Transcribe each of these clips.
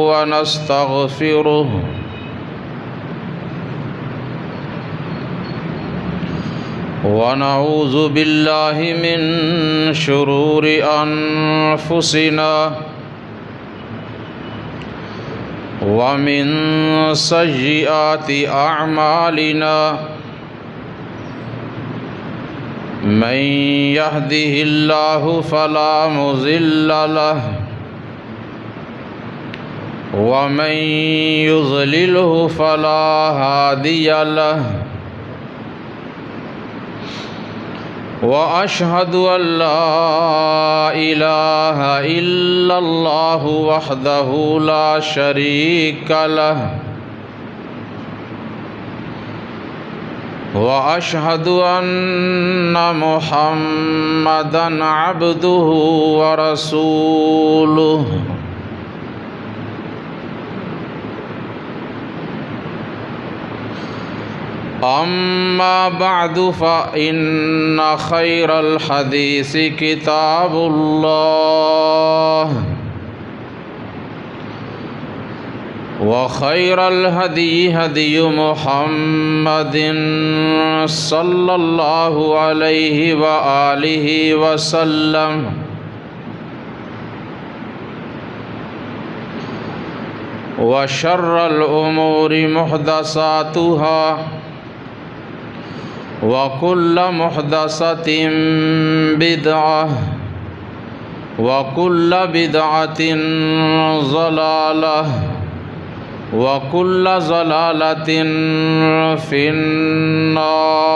ونستغفره ونعوذ بالله من شرور أنفسنا ومن سيئات أعمالنا من يهده الله فلا مضل له ومن يضلله فلا هادي له وأشهد أن لا إله إلا الله وحده لا شريك له وأشهد أن محمدًا عبده ورسوله أما بعد فإن خير الحديث كتاب الله وخير الهدي هدي محمد صلى الله عليه وآله وسلم وشر الأمور محدثاتها وكل محدثة بدعة وكل بدعة ضلالة وكل ضلالة في النار.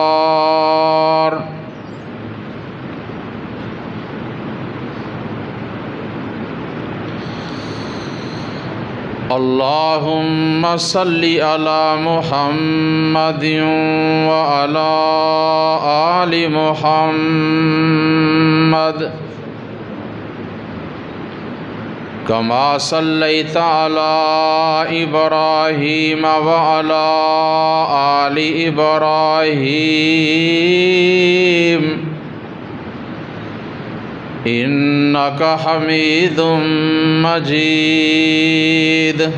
اللهم صل على محمد وعلى آل محمد كما صليت على إبراهيم وعلى آل إبراهيم إنك حميد مجيد.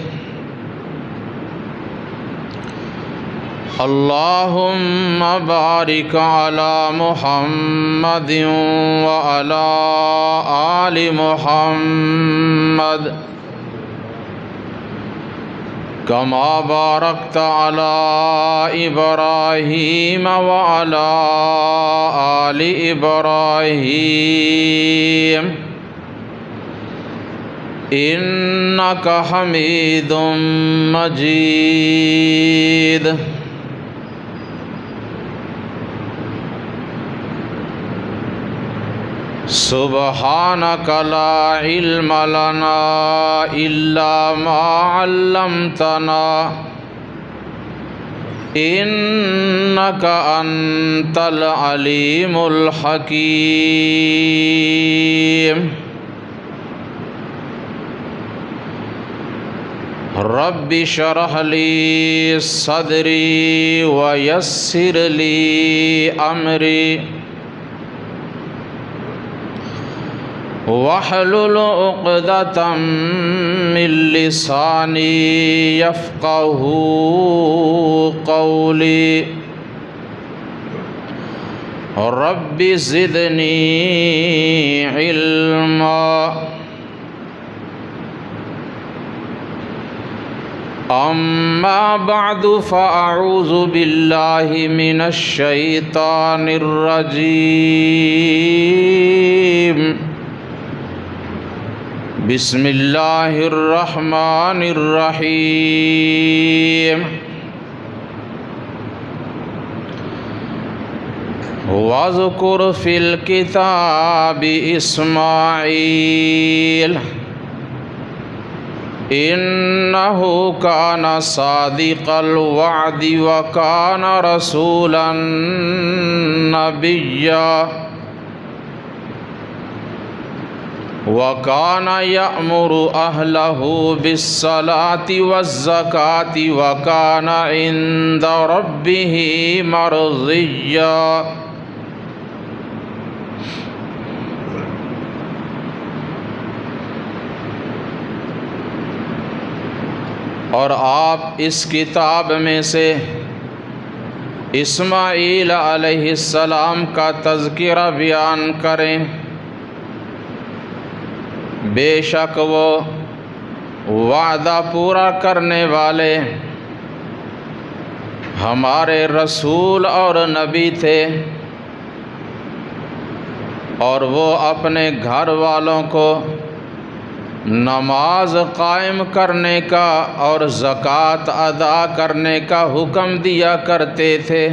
اللهم بارك على محمد وعلى آل محمد كما باركت على إبراهيم وعلى آل إبراهيم إنك حميد مجيد. سبحانك لا علم لنا إلا ما علمتنا إنك أنت العليم الحكيم. رب اشرح لي صدري ويسر لي أمري واحلل عقدة من لساني يفقه قولي. رب زدني علما. أما بعد فأعوذ بالله من الشيطان الرجيم. بسم الله الرحمن الرحيم. واذكر في الكتاب إسماعيل إنه كان صادق الوعد وكان رسولا نبيا وكان يأمر أهله بالصلاة والزكاة وكان عند ربه مرضيا. اور آپ اس کتاب میں سے اسماعیل علیہ السلام کا تذکرہ بیان کریں۔ بے شک وہ وعدہ پورا کرنے والے ہمارے رسول اور نبی تھے، اور وہ اپنے گھر والوں کو نماز قائم کرنے کا اور زکوٰۃ ادا کرنے کا حکم دیا کرتے تھے،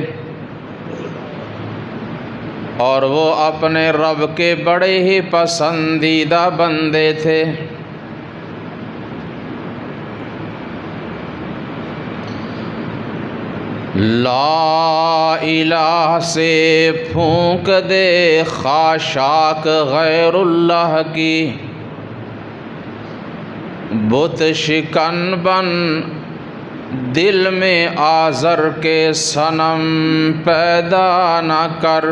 اور وہ اپنے رب کے بڑے ہی پسندیدہ بندے تھے۔ لا الہ سے پھونک دے خاشاک غیر اللہ کی، بت شکن بن دل میں آزر کے صنم پیدا نہ کر۔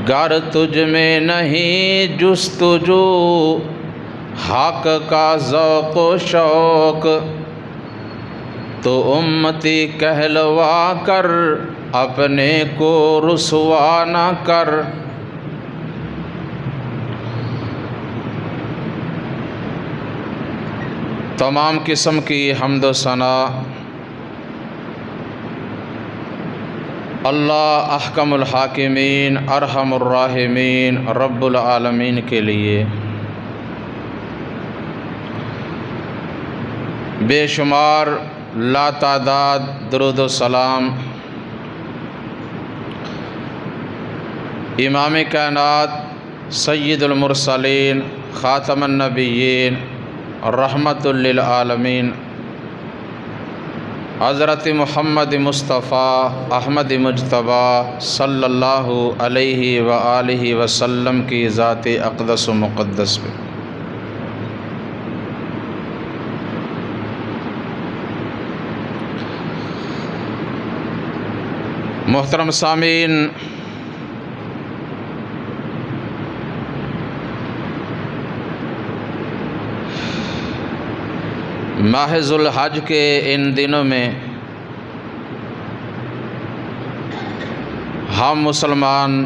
گر تجھ میں نہیں جستجو حق کا ذوق و شوق، تو امتی کہلوا کر اپنے کو رسوا نہ کر۔ تمام قسم کی حمد و ثنا اللہ احکم الحاکمین ارحم الراحمین رب العالمین کے لیے۔ بے شمار لا تعداد درود و سلام امام کائنات سید المرسلین خاتم النبیین رحمت للعالمین حضرت محمد مصطفیٰ احمد مجتبیٰ صلی اللہ علیہ وآلہ وسلم کی ذات اقدس و مقدس پہ۔ محترم سامعین، ماہ ذو الحج کے ان دنوں میں ہم مسلمان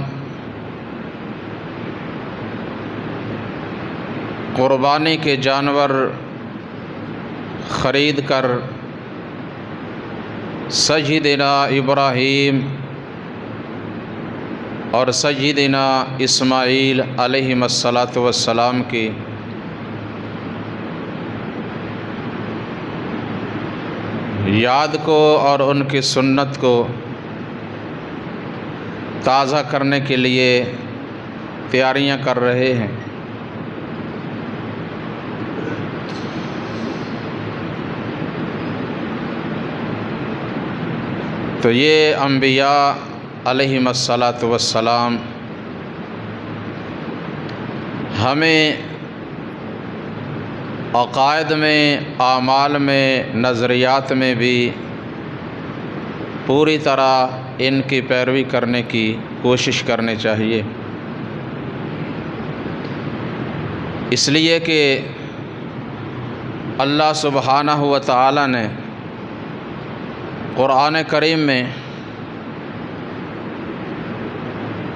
قربانی کے جانور خرید کر سیدنا ابراہیم اور سیدنا اسماعیل علیہ السلام کی یاد کو اور ان کی سنت کو تازہ کرنے کے لیے تیاریاں کر رہے ہیں۔ تو یہ انبیاء علیہم السلام ہمیں عقائد میں، اعمال میں، نظریات میں بھی پوری طرح ان کی پیروی کرنے کی کوشش کرنی چاہیے، اس لیے کہ اللہ سبحانہ و تعالی نے قرآن کریم میں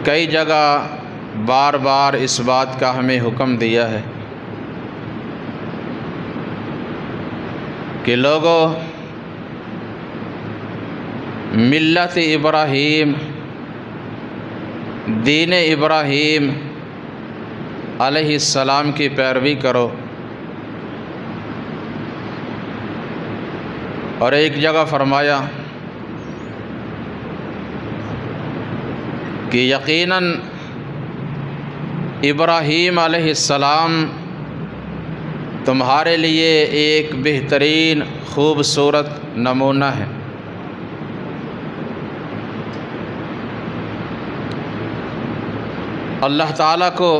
کئی جگہ بار بار اس بات کا ہمیں حکم دیا ہے کہ لوگوں، ملت ابراہیم، دین ابراہیم علیہ السلام کی پیروی کرو۔ اور ایک جگہ فرمایا کہ یقیناً ابراہیم علیہ السلام تمہارے لیے ایک بہترین خوبصورت نمونہ ہے۔ اللہ تعالیٰ کو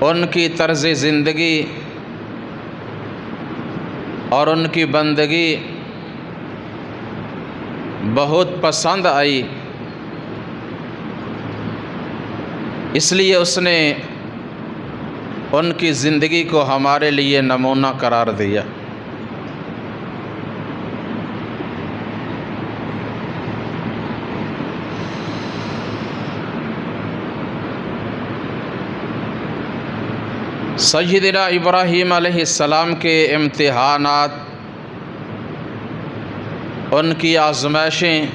ان کی طرز زندگی اور ان کی بندگی بہت پسند آئی، اس لیے اس نے ان کی زندگی کو ہمارے لیے نمونہ قرار دیا۔ سیدنا ابراہیم علیہ السلام کے امتحانات، ان کی آزمائشیں،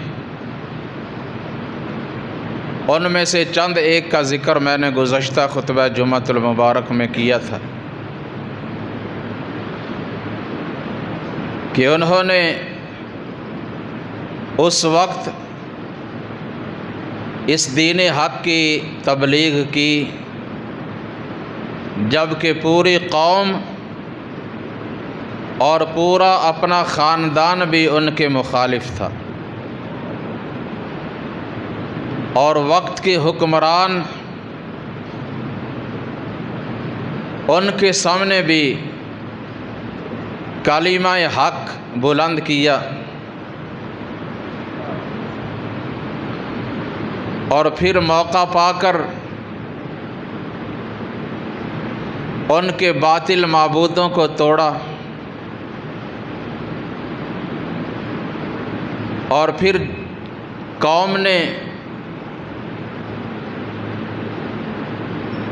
ان میں سے چند ایک کا ذکر میں نے گزشتہ خطبہ جمعۃ المبارک میں کیا تھا کہ انہوں نے اس وقت اس دین حق کی تبلیغ کی جب کہ پوری قوم اور پورا اپنا خاندان بھی ان کے مخالف تھا، اور وقت کے حکمران ان کے سامنے بھی کلمہ حق بلند کیا، اور پھر موقع پا کر ان کے باطل معبودوں کو توڑا، اور پھر قوم نے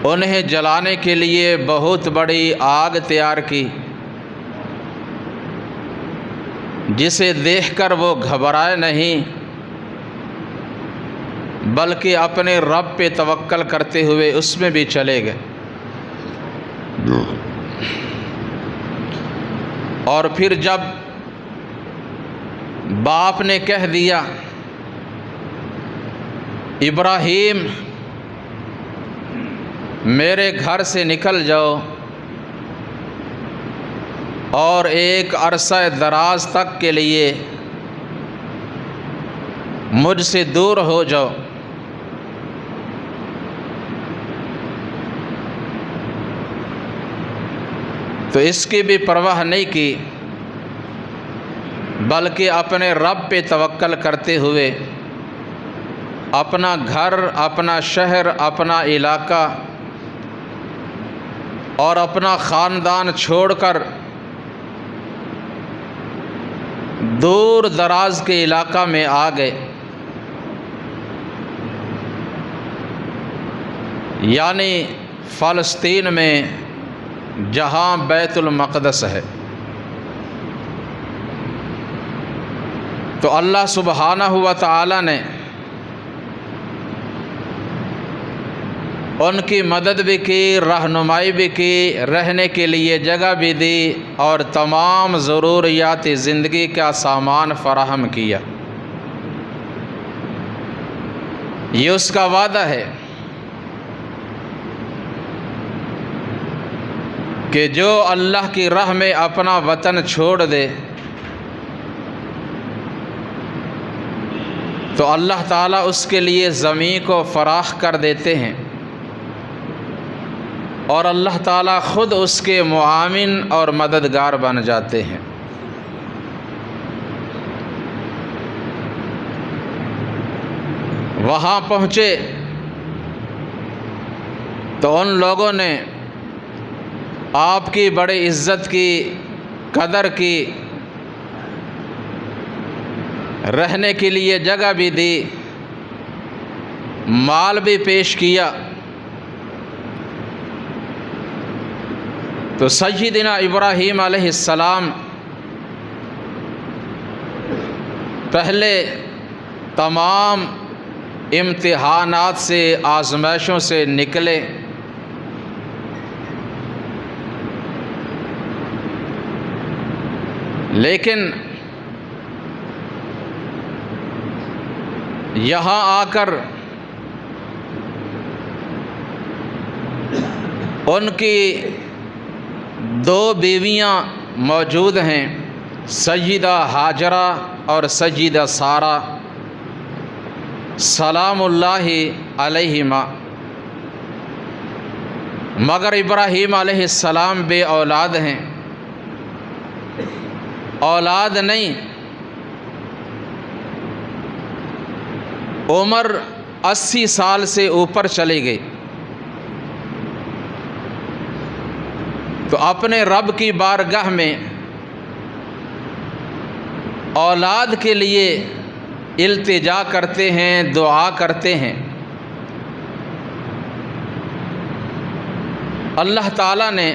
انہیں جلانے کے لیے بہت بڑی آگ تیار کی، جسے دیکھ کر وہ گھبرائے نہیں بلکہ اپنے رب پہ توکل کرتے ہوئے اس میں بھی چلے گئے۔ اور پھر جب باپ نے کہہ دیا ابراہیم میرے گھر سے نکل جاؤ اور ایک عرصہ دراز تک کے لیے مجھ سے دور ہو جاؤ، تو اس کی بھی پرواہ نہیں کی بلکہ اپنے رب پہ توکل کرتے ہوئے اپنا گھر، اپنا شہر، اپنا علاقہ اور اپنا خاندان چھوڑ کر دور دراز کے علاقہ میں آ گئے، یعنی فلسطین میں جہاں بیت المقدس ہے۔ تو اللہ سبحانہ و تعالی نے ان کی مدد بھی کی، رہنمائی بھی کی، رہنے کے لیے جگہ بھی دی، اور تمام ضروریات زندگی کا سامان فراہم کیا۔ یہ اس کا وعدہ ہے کہ جو اللہ کی راہ میں اپنا وطن چھوڑ دے تو اللہ تعالیٰ اس کے لیے زمین کو فراخ کر دیتے ہیں، اور اللہ تعالیٰ خود اس کے معاون اور مددگار بن جاتے ہیں۔ وہاں پہنچے تو ان لوگوں نے آپ کی بڑی عزت کی، قدر کی، رہنے کے لیے جگہ بھی دی، مال بھی پیش کیا۔ تو سیدنا ابراہیم علیہ السلام پہلے تمام امتحانات سے، آزمائشوں سے نکلے، لیکن یہاں آ کر ان کی دو بیویاں موجود ہیں، سیدہ ہاجرہ اور سیدہ سارہ سلام اللہ علیہما، مگر ابراہیم علیہ السلام بے اولاد ہیں، اولاد نہیں، عمر 80 سال سے اوپر چلی گئی، تو اپنے رب کی بارگاہ میں اولاد کے لیے التجا کرتے ہیں، دعا کرتے ہیں۔ اللہ تعالیٰ نے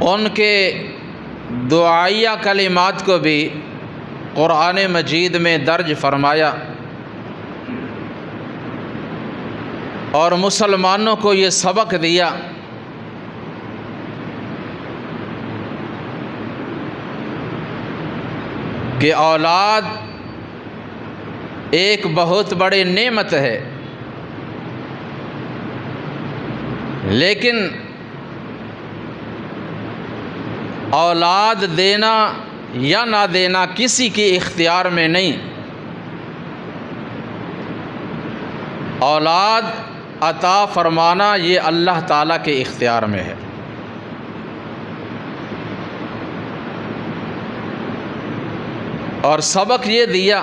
ان کے دعائیہ کلمات کو بھی قرآن مجید میں درج فرمایا اور مسلمانوں کو یہ سبق دیا کہ اولاد ایک بہت بڑی نعمت ہے، لیکن اولاد دینا یا نہ دینا کسی کے اختیار میں نہیں۔ اولاد عطا فرمانا یہ اللہ تعالیٰ کے اختیار میں ہے۔ اور سبق یہ دیا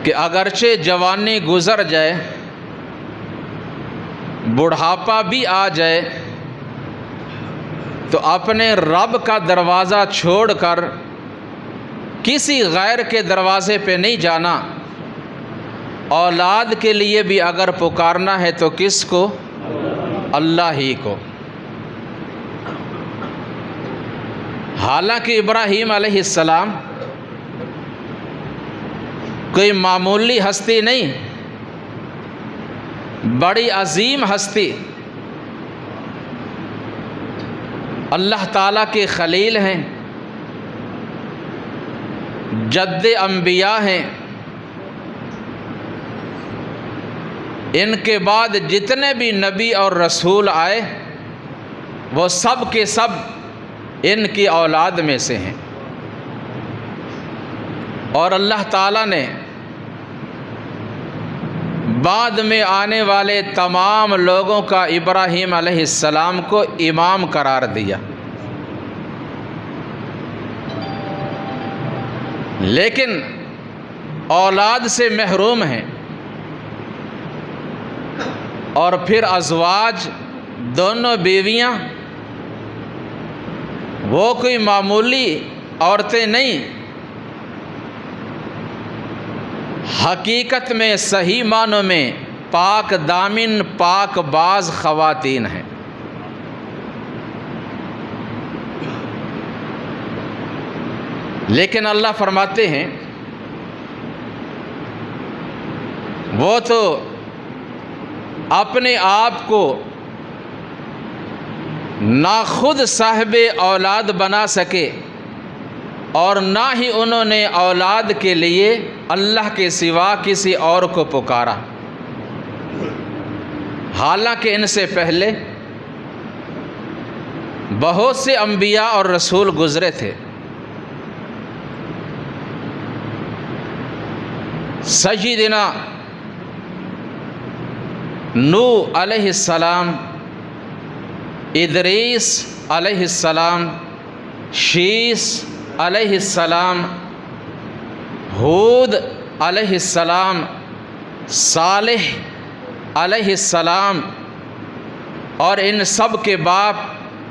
کہ اگرچہ جوانی گزر جائے، بڑھاپا بھی آ جائے، تو اپنے رب کا دروازہ چھوڑ کر کسی غیر کے دروازے پہ نہیں جانا۔ اولاد کے لیے بھی اگر پکارنا ہے تو کس کو؟ اللہ ہی کو۔ حالانکہ ابراہیم علیہ السلام کوئی معمولی ہستی نہیں، بڑی عظیم ہستی، اللہ تعالیٰ کے خلیل ہیں، جد انبیاء ہیں۔ ان کے بعد جتنے بھی نبی اور رسول آئے وہ سب کے سب ان کی اولاد میں سے ہیں، اور اللہ تعالیٰ نے بعد میں آنے والے تمام لوگوں کا ابراہیم علیہ السلام کو امام قرار دیا۔ لیکن اولاد سے محروم ہیں، اور پھر ازواج دونوں بیویاں وہ کوئی معمولی عورتیں نہیں، حقیقت میں صحیح معنوں میں پاک دامن پاک باز خواتین ہیں۔ لیکن اللہ فرماتے ہیں وہ تو اپنے آپ کو نہ خود صاحب اولاد بنا سکے اور نہ ہی انہوں نے اولاد کے لیے اللہ کے سوا کسی اور کو پکارا، حالانکہ ان سے پہلے بہت سے انبیاء اور رسول گزرے تھے۔ سیدنا نوح علیہ السلام، ادریس علیہ السلام، شیس علیہ السلام، ہود علیہ السلام، صالح علیہ السلام، اور ان سب کے باپ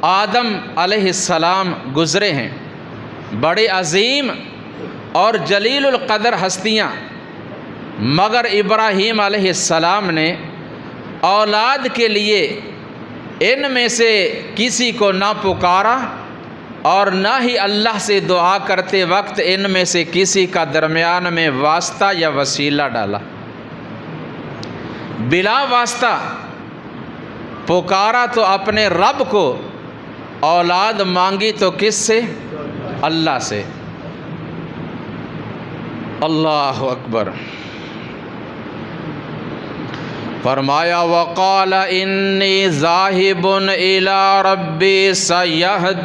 آدم علیہ السلام گزرے ہیں۔ بڑے عظیم اور جلیل القدر ہستیاں، مگر ابراہیم علیہ السلام نے اولاد کے لیے ان میں سے کسی کو نہ پکارا اور نہ ہی اللہ سے دعا کرتے وقت ان میں سے کسی کا درمیان میں واسطہ یا وسیلہ ڈالا، بلا واسطہ پکارا تو اپنے رب کو، اولاد مانگی تو کس سے؟ اللہ سے۔ اللہ اکبر۔ فرمایا وقال انی ذاہب الی ربی سیہدین،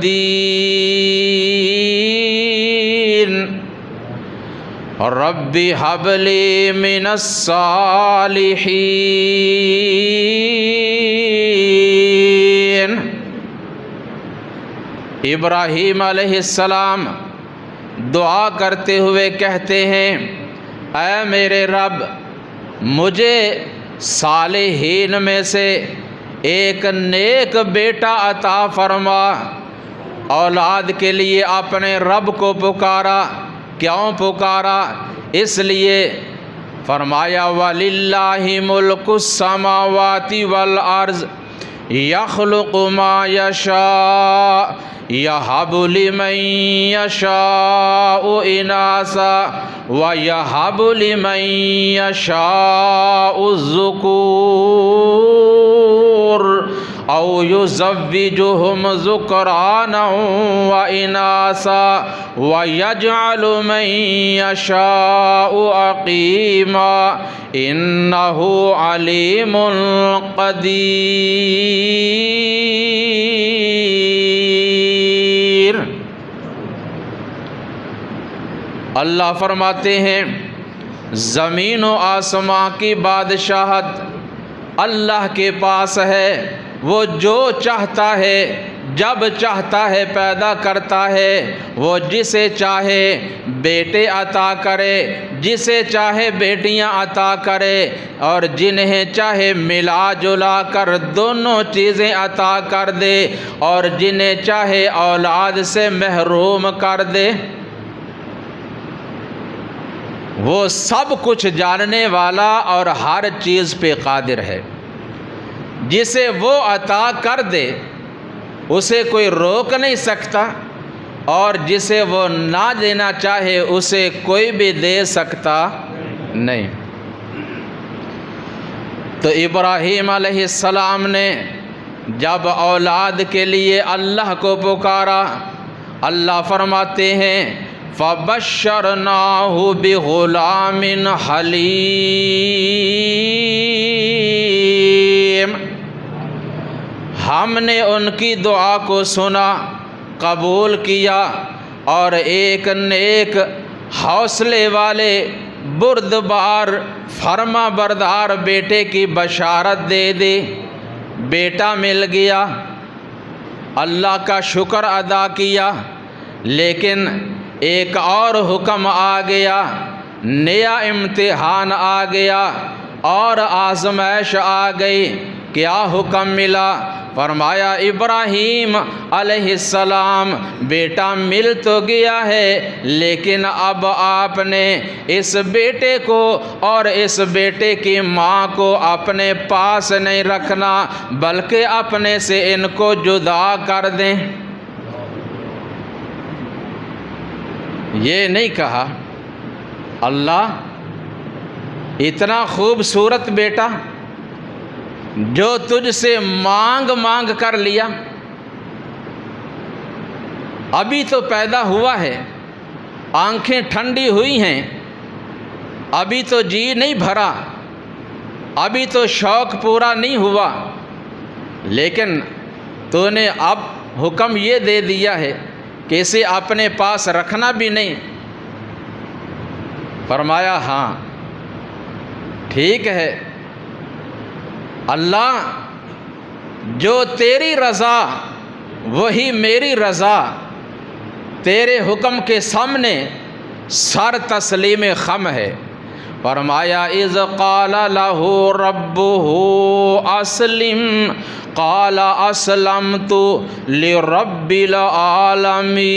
ربی ھب لی من الصالحین۔ ابراہیم علیہ السلام دعا کرتے ہوئے کہتے ہیں اے میرے رب، مجھے صالحین میں سے ایک نیک بیٹا عطا فرما۔ اولاد کے لیے اپنے رب کو پکارا۔ کیوں پکارا؟ اس لیے فرمایا وَلِلَّهِ مُلْكُ السَّمَاوَاتِ وَالْأَرْضِ يَخْلُقُ مَا يَشَاءُ يَهَبُ لِمَن يَشَاءُ إِنَاثًا وَيَهَبُ لِمَن يَشَاءُ الذُّكُورَ أَوْ يُزَوِّجُهُمْ ذُكْرَانًا وَإِنَاثًا وَيَجْعَلُ مَن يَشَاءُ عَقِيمًا إِنَّهُ عَلِيمٌ قدیر۔ اللہ فرماتے ہیں زمین و آسمان کی بادشاہت اللہ کے پاس ہے۔ وہ جو چاہتا ہے جب چاہتا ہے پیدا کرتا ہے۔ وہ جسے چاہے بیٹے عطا کرے، جسے چاہے بیٹیاں عطا کرے، اور جنہیں چاہے ملا جلا کر دونوں چیزیں عطا کر دے، اور جنہیں چاہے اولاد سے محروم کر دے۔ وہ سب کچھ جاننے والا اور ہر چیز پہ قادر ہے۔ جسے وہ عطا کر دے اسے کوئی روک نہیں سکتا، اور جسے وہ نہ دینا چاہے اسے کوئی بھی دے سکتا نہیں۔ تو ابراہیم علیہ السلام نے جب اولاد کے لیے اللہ کو پکارا، اللہ فرماتے ہیں فَبَشَّرْنَاهُ بِغُلَامٍ حَلِيمٍ۔ ہم نے ان کی دعا کو سنا، قبول کیا، اور ایک نیک حوصلے والے بردبار فرما بردار بیٹے کی بشارت دے دی۔ بیٹا مل گیا، اللہ کا شکر ادا کیا، لیکن ایک اور حکم آ گیا، نیا امتحان آ گیا اور آزمائش آ گئی۔ کیا حکم ملا؟ فرمایا ابراہیم علیہ السلام بیٹا مل تو گیا ہے، لیکن اب آپ نے اس بیٹے کو اور اس بیٹے کی ماں کو اپنے پاس نہیں رکھنا، بلکہ اپنے سے ان کو جدا کر دیں۔ یہ نہیں کہا اللہ اتنا خوبصورت بیٹا جو تجھ سے مانگ مانگ کر لیا، ابھی تو پیدا ہوا ہے، آنکھیں ٹھنڈی ہوئی ہیں، ابھی تو جی نہیں بھرا، ابھی تو شوق پورا نہیں ہوا، لیکن تو نے اب حکم یہ دے دیا ہے کہ اسے اپنے پاس رکھنا بھی نہیں۔ فرمایا ہاں ٹھیک ہے اللہ، جو تیری رضا وہی میری رضا، تیرے حکم کے سامنے سر تسلیم خم ہے۔ فرمایا اذ قال له ربه اسلم قال اسلمت لرب العالمین۔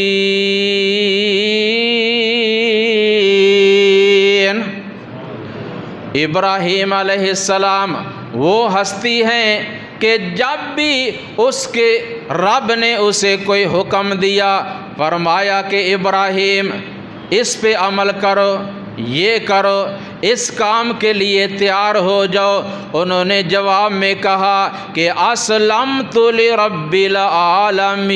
ابراہیم علیہ السلام وہ ہستی ہیں کہ جب بھی اس کے رب نے اسے کوئی حکم دیا، فرمایا کہ ابراہیم اس پہ عمل کرو، یہ کرو، اس کام کے لیے تیار ہو جاؤ۔ انہوں نے جواب میں کہا کہ اسلمت لرب العالمین،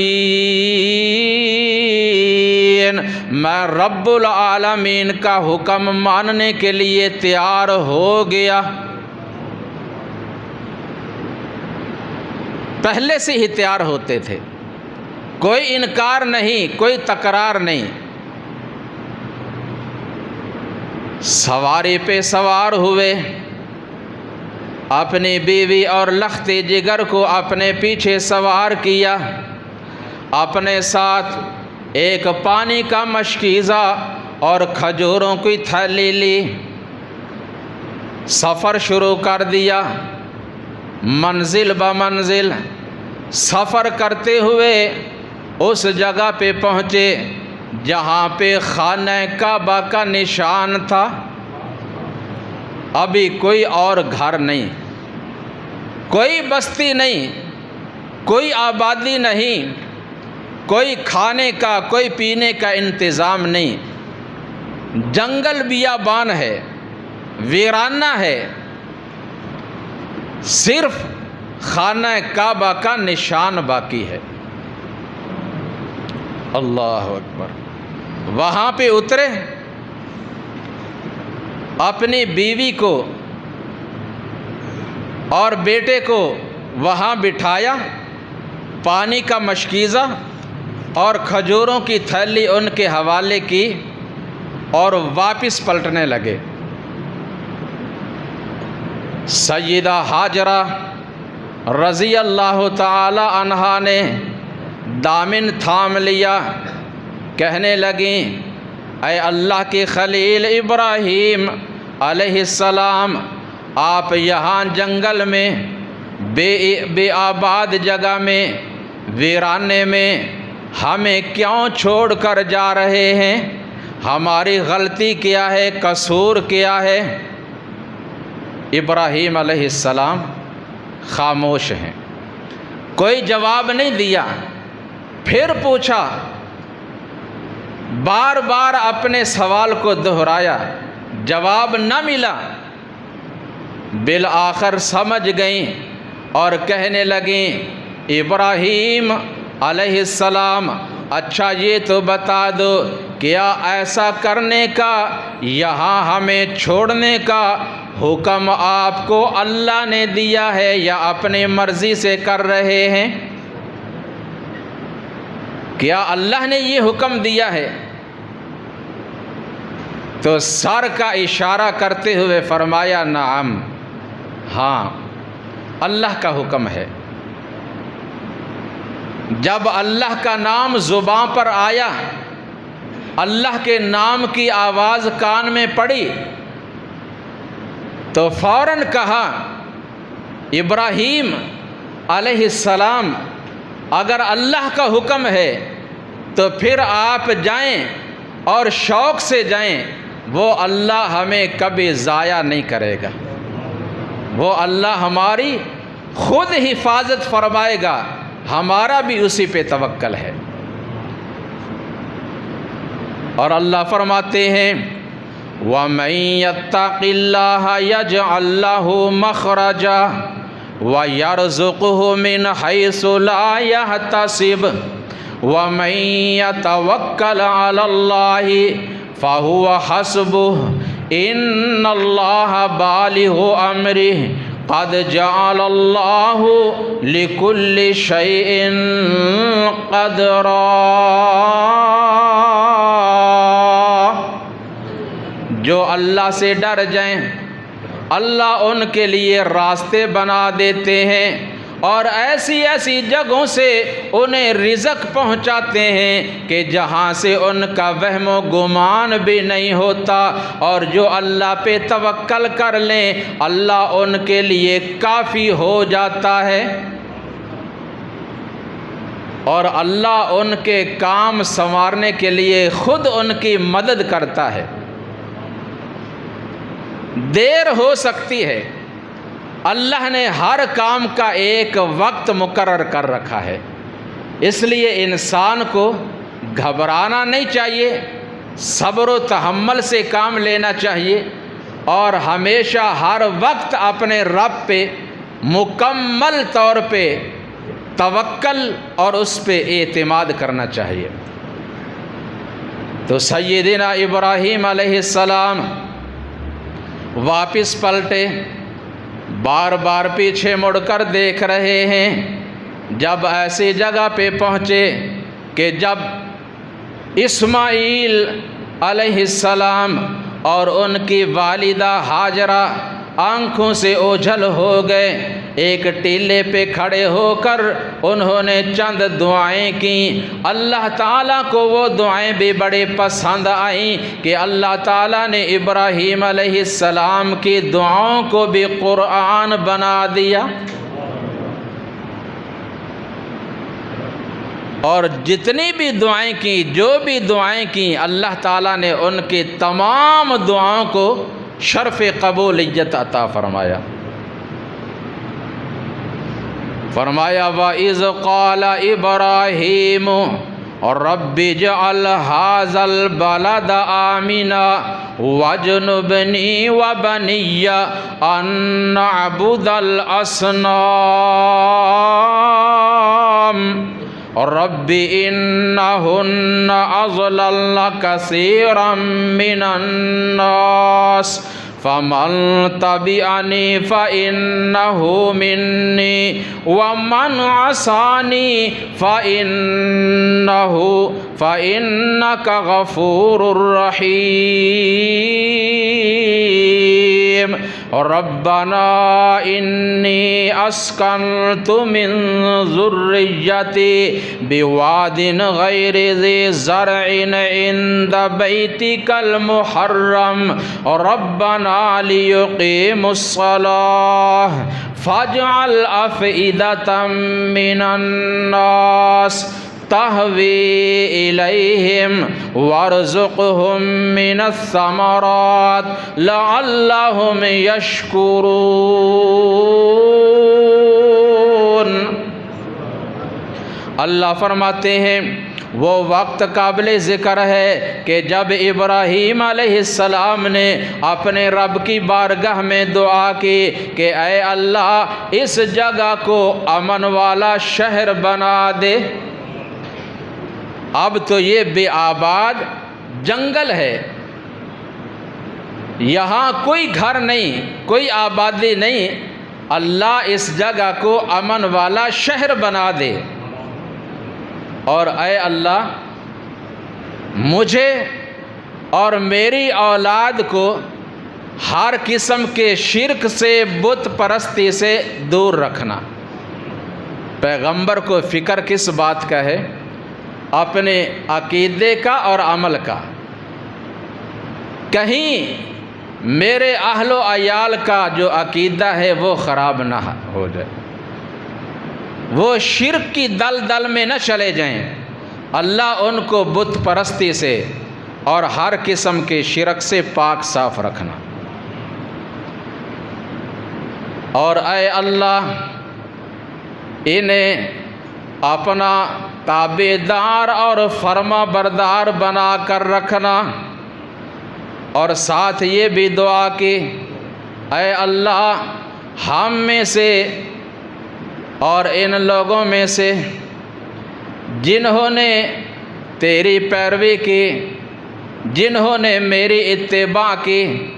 میں رب العالمین کا حکم ماننے کے لیے تیار ہو گیا۔ پہلے سے ہی تیار ہوتے تھے، کوئی انکار نہیں، کوئی تکرار نہیں۔ سواری پہ سوار ہوئے، اپنی بیوی اور لخت جگر کو اپنے پیچھے سوار کیا، اپنے ساتھ ایک پانی کا مشکیزہ اور کھجوروں کی تھیلی لی، سفر شروع کر دیا، منزل بمنزل سفر کرتے ہوئے اس جگہ پہ پہنچے جہاں پہ خانہ کعبہ کا نشان تھا۔ ابھی کوئی اور گھر نہیں، کوئی بستی نہیں، کوئی آبادی نہیں، کوئی کھانے کا کوئی پینے کا انتظام نہیں، جنگل بیابان ہے، ویرانہ ہے، صرف خانہ کعبہ کا نشان باقی ہے۔ اللہ اکبر۔ وہاں پہ اترے، اپنی بیوی کو اور بیٹے کو وہاں بٹھایا، پانی کا مشکیزہ اور کھجوروں کی تھیلی ان کے حوالے کی اور واپس پلٹنے لگے۔ سیدہ ہاجرہ رضی اللہ تعالی عنہا نے دامن تھام لیا، کہنے لگیں اے اللہ کے خلیل ابراہیم علیہ السلام، آپ یہاں جنگل میں بے آباد جگہ میں ویرانے میں ہمیں کیوں چھوڑ کر جا رہے ہیں؟ ہماری غلطی کیا ہے؟ قصور کیا ہے؟ ابراہیم علیہ السلام خاموش ہیں، کوئی جواب نہیں دیا۔ پھر پوچھا، بار بار اپنے سوال کو دہرایا، جواب نہ ملا۔ بالآخر سمجھ گئیں اور کہنے لگیں ابراہیم علیہ السلام، اچھا یہ تو بتا دو، کیا ایسا کرنے کا، یہاں ہمیں چھوڑنے کا حکم آپ کو اللہ نے دیا ہے یا اپنی مرضی سے کر رہے ہیں؟ کیا اللہ نے یہ حکم دیا ہے؟ تو سر کا اشارہ کرتے ہوئے فرمایا نعم، ہاں اللہ کا حکم ہے۔ جب اللہ کا نام زباں پر آیا، اللہ کے نام کی آواز کان میں پڑی تو فوراً کہا ابراہیم علیہ السلام، اگر اللہ کا حکم ہے تو پھر آپ جائیں اور شوق سے جائیں، وہ اللہ ہمیں کبھی ضائع نہیں کرے گا، وہ اللہ ہماری خود حفاظت فرمائے گا، ہمارا بھی اسی پہ توکل ہے۔ اور اللہ فرماتے ہیں وَمَن يَتَّقِ اللَّهَ يَجْعَل لَّهُ مَخْرَجًا وَيَرْزُقْهُ مِنْ حَيْثُ لَا يَحْتَسِبُ وَمَن يَتَوَكَّلْ عَلَى اللَّهِ فَهُوَ حَسْبُهُ إِنَّ اللَّهَ بَالِغُ أَمْرِهِ قد جعل اللہ لکل شیء قدرا۔ جو اللہ سے ڈر جائیں، اللہ ان کے لیے راستے بنا دیتے ہیں اور ایسی ایسی جگہوں سے انہیں رزق پہنچاتے ہیں کہ جہاں سے ان کا وہم و گمان بھی نہیں ہوتا، اور جو اللہ پہ توکل کر لیں اللہ ان کے لیے کافی ہو جاتا ہے، اور اللہ ان کے کام سنوارنے کے لیے خود ان کی مدد کرتا ہے۔ دیر ہو سکتی ہے، اللہ نے ہر کام کا ایک وقت مقرر کر رکھا ہے، اس لیے انسان کو گھبرانا نہیں چاہیے، صبر و تحمل سے کام لینا چاہیے، اور ہمیشہ ہر وقت اپنے رب پہ مکمل طور پہ توکل اور اس پہ اعتماد کرنا چاہیے۔ تو سیدنا ابراہیم علیہ السلام واپس پلٹے، بار بار پیچھے مڑ کر دیکھ رہے ہیں۔ جب ایسی جگہ پہ پہنچے کہ جب اسماعیل علیہ السلام اور ان کی والدہ ہاجرہ آنکھوں سے اوجھل ہو گئے۔ ایک ٹیلے پہ کھڑے ہو کر انہوں نے چند دعائیں کیں، اللہ تعالیٰ کو وہ دعائیں بھی بڑی پسند آئیں کہ اللہ تعالیٰ نے ابراہیم علیہ السلام کی دعاؤں کو بھی قرآن بنا دیا۔ اور جتنی بھی دعائیں کی، جو بھی دعائیں کی، اللہ تعالیٰ نے ان کی تمام دعاؤں کو شرف قبولیت عطا فرمایا۔ فرمایا وَإِذْ قَالَ إِبْرَاهِيمُ رَبِّ اجْعَلْ هَٰذَا الْبَلَدَ آمِنًا وَاجْنُبْنِي وَبَنِيَّ أَن نَّعْبُدَ الْأَصْنَامَ رب إنهن أضللن كثيرا من الناس فمن تبعني فإنه مني ومن عصاني فإنك غفور رحيم ربنا إني أسكنت من ذريتي بواد غير ذي زرع عند بيتك المحرم ربنا ليقيموا الصلاة فاجعل أفئدة من الناس تهوي إليهم وارزقهم من الثمرات لعلهم يشكرون۔ اللہ فرماتے ہیں وہ وقت قابل ذکر ہے کہ جب ابراہیم علیہ السلام نے اپنے رب کی بارگاہ میں دعا کی کہ اے اللہ اس جگہ کو امن والا شہر بنا دے۔ اب تو یہ بے آباد جنگل ہے، یہاں کوئی گھر نہیں، کوئی آبادی نہیں، اللہ اس جگہ کو امن والا شہر بنا دے۔ اور اے اللہ مجھے اور میری اولاد کو ہر قسم کے شرک سے، بت پرستی سے دور رکھنا۔ پیغمبر کو فکر کس بات کا ہے؟ اپنے عقیدے کا اور عمل کا۔ کہیں میرے اہل و عیال کا جو عقیدہ ہے وہ خراب نہ ہو جائے، وہ شرک کی دلدل میں نہ چلے جائیں۔ اللہ ان کو بت پرستی سے اور ہر قسم کے شرک سے پاک صاف رکھنا۔ اور اے اللہ انہیں اپنا تابع دار اور فرما بردار بنا کر رکھنا۔ اور ساتھ یہ بھی دعا کی اے اللہ ہم میں سے اور ان لوگوں میں سے جنہوں نے تیری پیروی کی، جنہوں نے میری اتباع کی،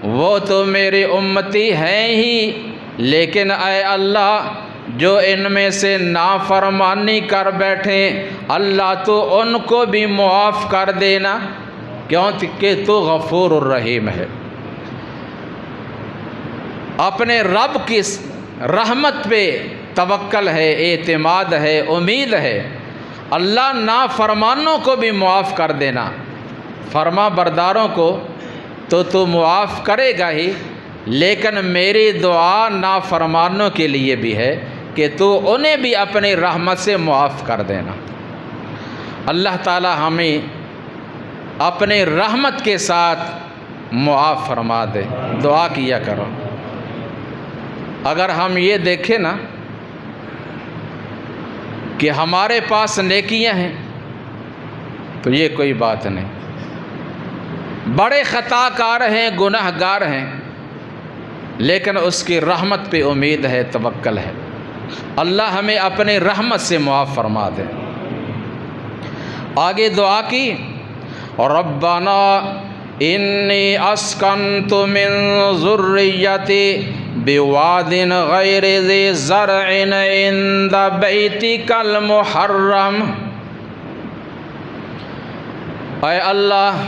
وہ تو میری امتی ہیں ہی، لیکن اے اللہ جو ان میں سے نافرمانی کر بیٹھے اللہ تو ان کو بھی معاف کر دینا، کیونکہ تو غفور الرحیم ہے۔ اپنے رب کی رحمت پہ توکل ہے، اعتماد ہے، امید ہے۔ اللہ نافرمانوں کو بھی معاف کر دینا، فرما برداروں کو تو معاف کرے گا ہی، لیکن میری دعا نافرمانوں کے لیے بھی ہے کہ تو انہیں بھی اپنی رحمت سے معاف کر دینا۔ اللہ تعالی ہمیں اپنے رحمت کے ساتھ معاف فرما دے۔ دعا کیا کرو۔ اگر ہم یہ دیکھیں نا کہ ہمارے پاس نیکیاں ہیں تو یہ کوئی بات نہیں، بڑے خطا کار ہیں، گناہ گار ہیں، لیکن اس کی رحمت پہ امید ہے، توکل ہے۔ اللہ ہمیں اپنے رحمت سے معاف فرما دے۔ آگے دعا کی ربنا انی اسکنت من ذریتی بواد غیر ذی زرع عند بیتک المحرم۔ اے اللہ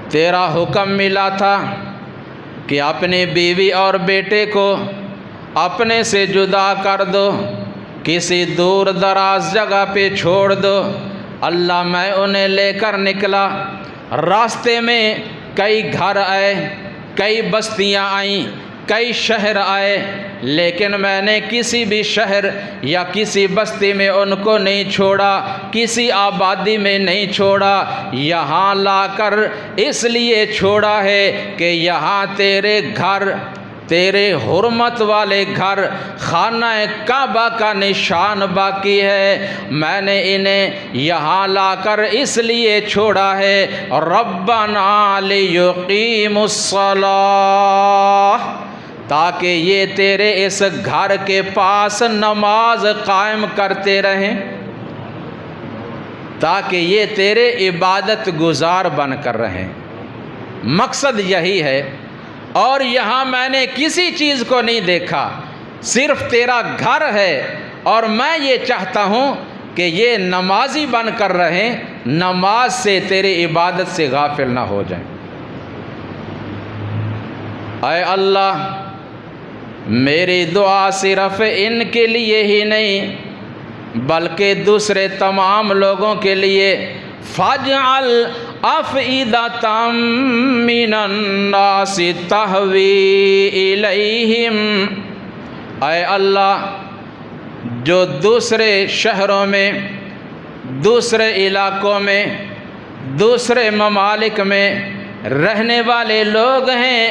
تیرا حکم ملا تھا کہ اپنی بیوی اور بیٹے کو اپنے سے جدا کر دو، کسی دور دراز جگہ پہ چھوڑ دو۔ اللہ میں انہیں لے کر نکلا، راستے میں کئی گھر آئے، کئی بستیاں آئیں، کئی شہر آئے، لیکن میں نے کسی بھی شہر یا کسی بستی میں ان کو نہیں چھوڑا، کسی آبادی میں نہیں چھوڑا۔ یہاں لا کر اس لیے چھوڑا ہے کہ یہاں تیرے گھر، تیرے حرمت والے گھر، خانہ کعبہ کا نشان باقی ہے۔ میں نے انہیں یہاں لا کر اس لیے چھوڑا ہے، ربنا لیقیموا الصلاۃ، تاکہ یہ تیرے اس گھر کے پاس نماز قائم کرتے رہیں، تاکہ یہ تیرے عبادت گزار بن کر رہیں۔ مقصد یہی ہے۔ اور یہاں میں نے کسی چیز کو نہیں دیکھا، صرف تیرا گھر ہے، اور میں یہ چاہتا ہوں کہ یہ نمازی بن کر رہیں، نماز سے، تیری عبادت سے غافل نہ ہو جائیں۔ اے اللہ، میری دعا صرف ان کے لیے ہی نہیں بلکہ دوسرے تمام لوگوں کے لیے، فاجعل افئدۃ من الناس تہوی الیہم، اے اللہ جو دوسرے شہروں میں، دوسرے علاقوں میں، دوسرے ممالک میں رہنے والے لوگ ہیں،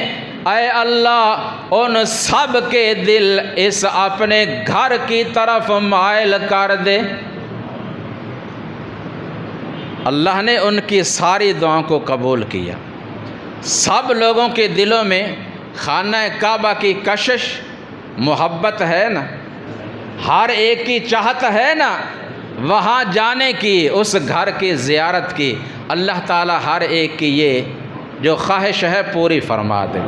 اے اللہ ان سب کے دل اس اپنے گھر کی طرف مائل کر دے۔ اللہ نے ان کی ساری دعاؤں کو قبول کیا۔ سب لوگوں کے دلوں میں خانہ کعبہ کی کشش، محبت ہے نا، ہر ایک کی چاہت ہے نا وہاں جانے کی، اس گھر کی زیارت کی۔ اللہ تعالی ہر ایک کی یہ جو خواہش ہے پوری فرما دے۔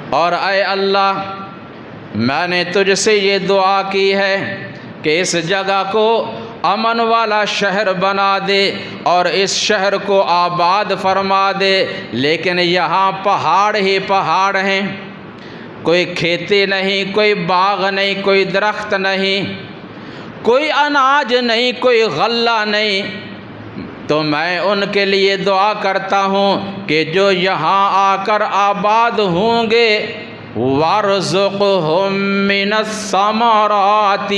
اور اے اللہ، میں نے تجھ سے یہ دعا کی ہے کہ اس جگہ کو امن والا شہر بنا دے اور اس شہر کو آباد فرما دے، لیکن یہاں پہاڑ ہی پہاڑ ہیں، کوئی کھیتی نہیں، کوئی باغ نہیں، کوئی درخت نہیں، کوئی اناج نہیں، کوئی غلہ نہیں۔ تو میں ان کے لیے دعا کرتا ہوں کہ جو یہاں آ کر آباد ہوں گے، وَارْزُقْهُم مِّنَ الثَّمَرَاتِ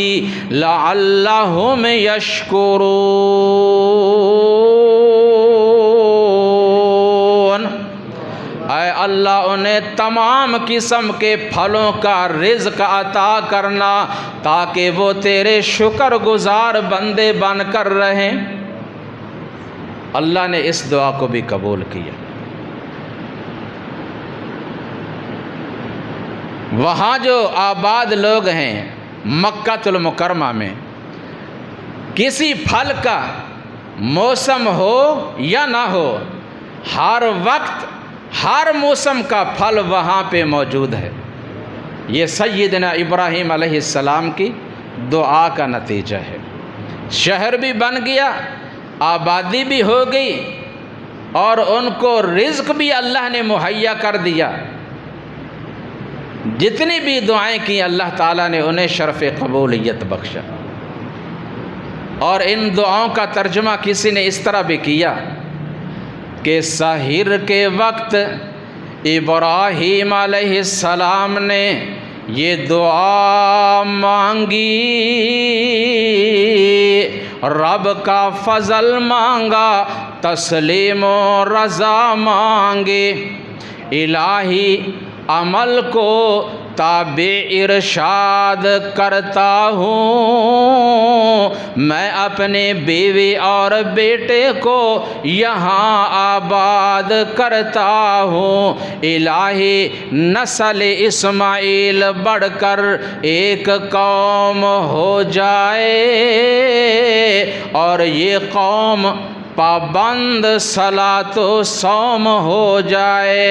لَعَلَّهُمْ يَشْكُرُونَ، اے اللہ انہیں تمام قسم کے پھلوں کا رزق عطا کرنا تاکہ وہ تیرے شکر گزار بندے بن کر رہیں۔ اللہ نے اس دعا کو بھی قبول کیا۔ وہاں جو آباد لوگ ہیں مکہ المکرمہ میں، کسی پھل کا موسم ہو یا نہ ہو، ہر وقت ہر موسم کا پھل وہاں پہ موجود ہے۔ یہ سیدنا ابراہیم علیہ السلام کی دعا کا نتیجہ ہے۔ شہر بھی بن گیا، آبادی بھی ہو گئی، اور ان کو رزق بھی اللہ نے مہیا کر دیا۔ جتنی بھی دعائیں کی اللہ تعالیٰ نے انہیں شرف قبولیت بخشا۔ اور ان دعاؤں کا ترجمہ کسی نے اس طرح بھی کیا کہ سحر کے وقت ابراہیم علیہ السلام نے یہ دعا مانگی، رب کا فضل مانگا، تسلیم و رضا مانگے، الہی عمل کو تابع ارشاد کرتا ہوں، میں اپنے بیوی اور بیٹے کو یہاں آباد کرتا ہوں، الہی نسل اسماعیل بڑھ کر ایک قوم ہو جائے اور یہ قوم پابند صلاۃ و صوم ہو جائے۔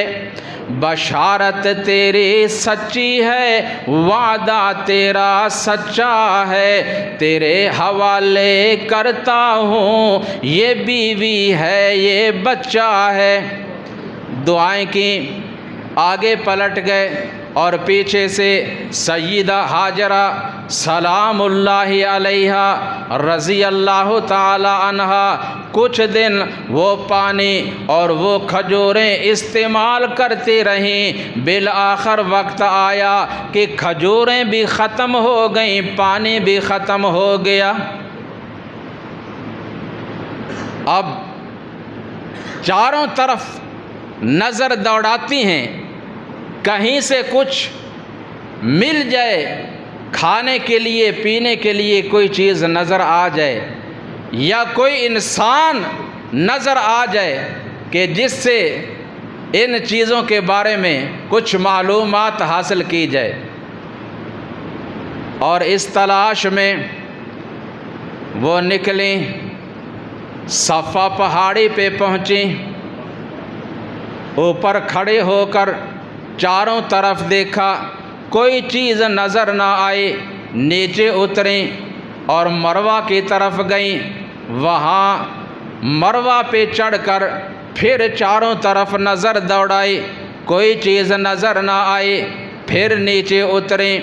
بشارت تیری سچی ہے، وعدہ تیرا سچا ہے، تیرے حوالے کرتا ہوں، یہ بیوی ہے، یہ بچہ ہے۔ دعائیں کی آگے پلٹ گئے اور پیچھے سے سیدہ ہاجرہ سلام اللہ علیہا رضی اللہ تعالی عنہا کچھ دن وہ پانی اور وہ کھجوریں استعمال کرتی رہیں۔ بالآخر وقت آیا کہ کھجوریں بھی ختم ہو گئیں، پانی بھی ختم ہو گیا۔ اب چاروں طرف نظر دوڑاتی ہیں، کہیں سے کچھ مل جائے، کھانے کے لیے پینے کے لیے کوئی چیز نظر آ جائے، یا کوئی انسان نظر آ جائے کہ جس سے ان چیزوں کے بارے میں کچھ معلومات حاصل کی جائے۔ اور اس تلاش میں وہ نکلیں، صفا پہاڑی پہ پہنچیں، اوپر کھڑے ہو کر چاروں طرف دیکھا، کوئی چیز نظر نہ آئی، نیچے اتریں اور مروہ کی طرف گئیں، وہاں مروہ پہ چڑھ کر پھر چاروں طرف نظر دوڑائی، کوئی چیز نظر نہ آئی، پھر نیچے اتریں،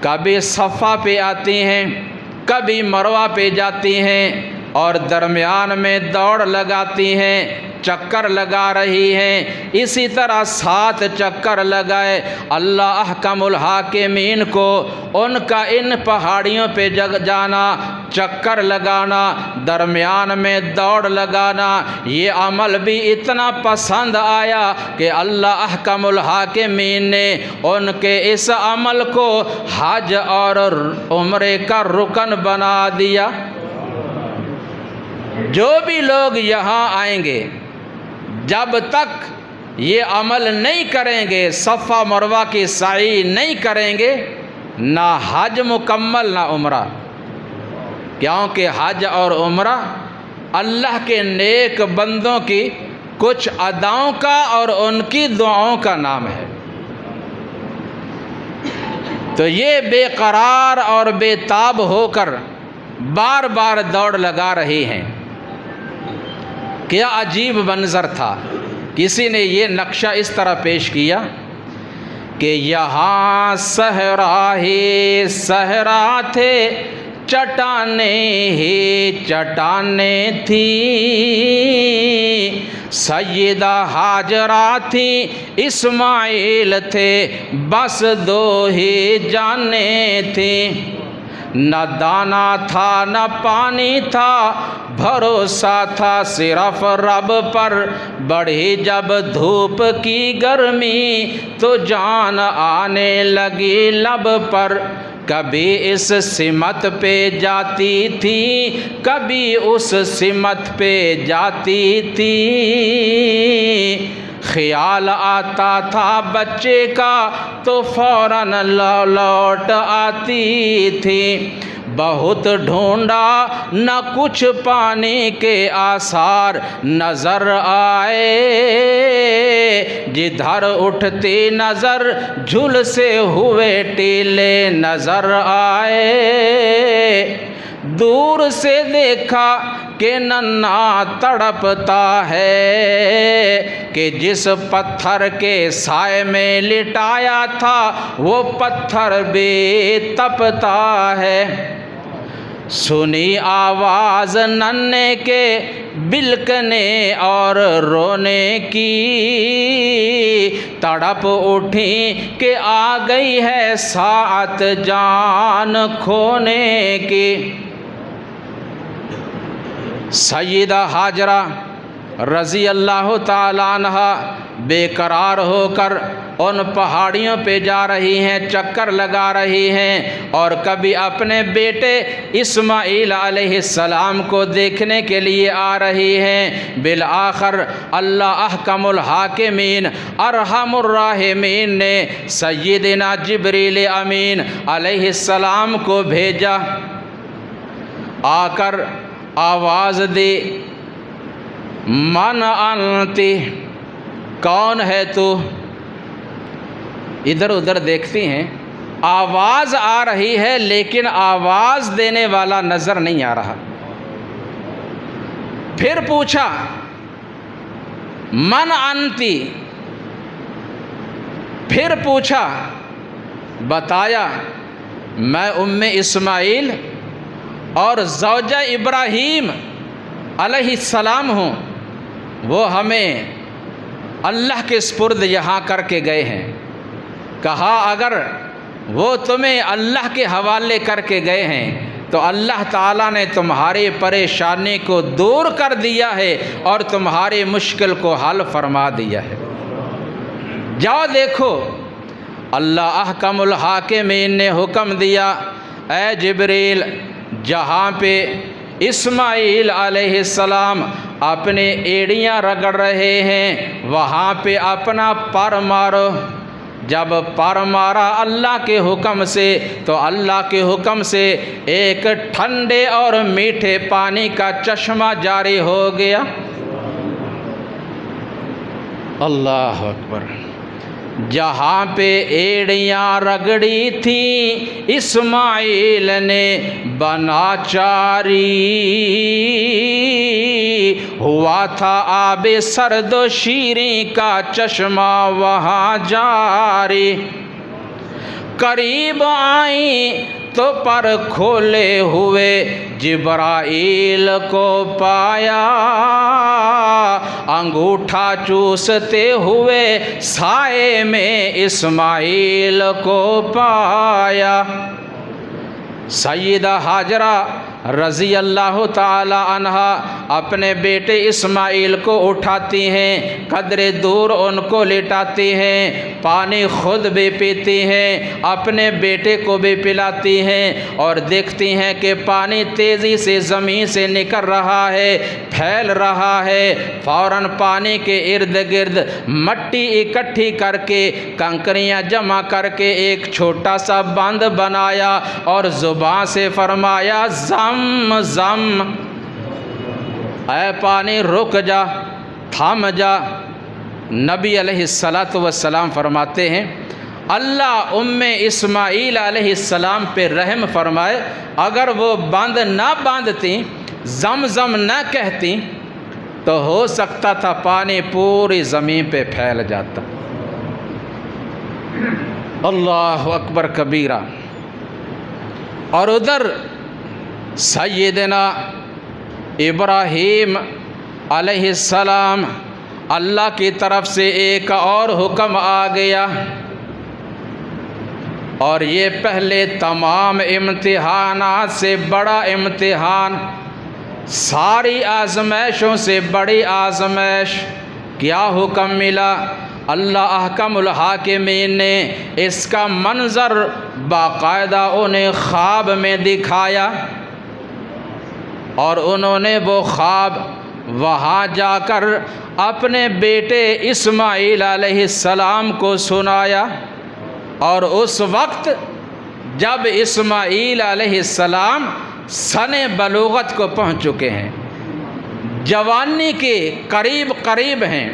کبھی صفا پہ آتی ہیں، کبھی مروہ پہ جاتی ہیں، اور درمیان میں دوڑ لگاتی ہیں، چکر لگا رہی ہیں۔ اسی طرح 7 چکر لگائے۔ اللہ احکم الحاکمین کو ان کا ان پہاڑیوں پہ جانا، چکر لگانا، درمیان میں دوڑ لگانا، یہ عمل بھی اتنا پسند آیا کہ اللہ احکم الحاکمین نے ان کے اس عمل کو حج اور عمرے کا رکن بنا دیا۔ جو بھی لوگ یہاں آئیں گے، جب تک یہ عمل نہیں کریں گے، صفا مروہ کی سعی نہیں کریں گے، نہ حج مکمل نہ عمرہ، کیونکہ حج اور عمرہ اللہ کے نیک بندوں کی کچھ اداؤں کا اور ان کی دعاؤں کا نام ہے۔ تو یہ بے قرار اور بے تاب ہو کر بار بار دوڑ لگا رہی ہیں۔ کیا عجیب منظر تھا۔ کسی نے یہ نقشہ اس طرح پیش کیا کہ یہاں صحرا ہی صحرا تھے، چٹانیں ہی چٹانیں تھیں، سیدہ ہاجرہ تھیں، اسماعیل تھے، بس 2 ہی جانیں تھیں، نہ دانا تھا نہ پانی تھا، بھروسہ تھا صرف رب پر، بڑھی جب دھوپ کی گرمی تو جان آنے لگی لب پر، کبھی اس سمت پہ جاتی تھی، کبھی اس سمت پہ جاتی تھی، خیال آتا تھا بچے کا تو فوراً لوٹ آتی تھی، بہت ڈھونڈا نہ کچھ پانی کے آثار نظر آئے، جدھر اٹھتی نظر جھل سے ہوئے ٹیلے نظر آئے، دور سے دیکھا کہ ننھا تڑپتا ہے، کہ جس پتھر کے سائے میں لٹایا تھا وہ پتھر بھی تپتا ہے، سنی آواز ننھے کے بلکنے اور رونے کی، تڑپ اٹھی کہ آ گئی ہے ساعت جان کھونے کی۔ سیدہ ہاجرہ رضی اللہ تعالیٰ عنہا بے قرار ہو کر ان پہاڑیوں پہ جا رہی ہیں، چکر لگا رہی ہیں، اور کبھی اپنے بیٹے اسماعیل علیہ السلام کو دیکھنے کے لیے آ رہی ہیں۔ بالآخر اللہ احکم الحاکمین ارحم الراحمین نے سیدنا جبریل امین علیہ السلام کو بھیجا، آ کر آواز دی، من انتی، کون ہے تو؟ ادھر ادھر دیکھتی ہیں، آواز آ رہی ہے لیکن آواز دینے والا نظر نہیں آ رہا۔ پھر پوچھا من انتی، پھر پوچھا، بتایا میں اسماعیل اور زوجہ ابراہیم علیہ السلام ہوں، وہ ہمیں اللہ کے سپرد یہاں کر کے گئے ہیں۔ کہا اگر وہ تمہیں اللہ کے حوالے کر کے گئے ہیں تو اللہ تعالیٰ نے تمہاری پریشانی کو دور کر دیا ہے اور تمہاری مشکل کو حل فرما دیا ہے۔ جاؤ دیکھو، اللہ احکم الحاکمین نے حکم دیا، اے جبریل جہاں پہ اسماعیل علیہ السلام اپنے ایڑیاں رگڑ رہے ہیں وہاں پہ اپنا پر مارو۔ جب پر مارا اللہ کے حکم سے تو اللہ کے حکم سے ایک ٹھنڈے اور میٹھے پانی کا چشمہ جاری ہو گیا۔ اللہ اکبر۔ جہاں پہ ایڑیاں رگڑی تھیں اسماعیل نے بنا چاری، ہوا تھا آب سرد و شیریں کا چشمہ وہاں جاری۔ قریب آئیں تو پر کھولے ہوئے جبرائیل کو پایا، انگوٹھا چوستے ہوئے سائے میں اسماعیل کو پایا۔ سیدہ ہاجرہ رضی اللہ تعالی عنہا اپنے بیٹے اسماعیل کو اٹھاتی ہیں، قدر دور ان کو لٹاتی ہیں، پانی خود بھی پیتی ہیں، اپنے بیٹے کو بھی پلاتی ہیں، اور دیکھتی ہیں کہ پانی تیزی سے زمین سے نکل رہا ہے، پھیل رہا ہے۔ فوراً پانی کے ارد گرد مٹی اکٹھی کر کے، کنکریاں جمع کر کے ایک چھوٹا سا بند بنایا اور زبان سے فرمایا زم زم، اے پانی رک جا، تھم جا۔ نبی علیہ السلام فرماتے ہیں اللہ اسماعیل علیہ السلام پہ رحم فرمائے، اگر وہ بند نہ باندھتی، زمزم نہ کہتی تو ہو سکتا تھا پانی پوری زمین پہ پھیل جاتا۔ اللہ اکبر کبیرہ۔ اور ادھر سیدنا ابراہیم علیہ السلام اللہ کی طرف سے ایک اور حکم آ گیا، اور یہ پہلے تمام امتحانات سے بڑا امتحان، ساری آزمائشوں سے بڑی آزمائش۔ کیا حکم ملا؟ اللہ احکم الحاکمین نے اس کا منظر باقاعدہ انہیں خواب میں دکھایا، اور انہوں نے وہ خواب وہاں جا کر اپنے بیٹے اسماعیل علیہ السلام کو سنایا۔ اور اس وقت جب اسماعیل علیہ السلام سن بلوغت کو پہنچ چکے ہیں، جوانی کے قریب ہیں،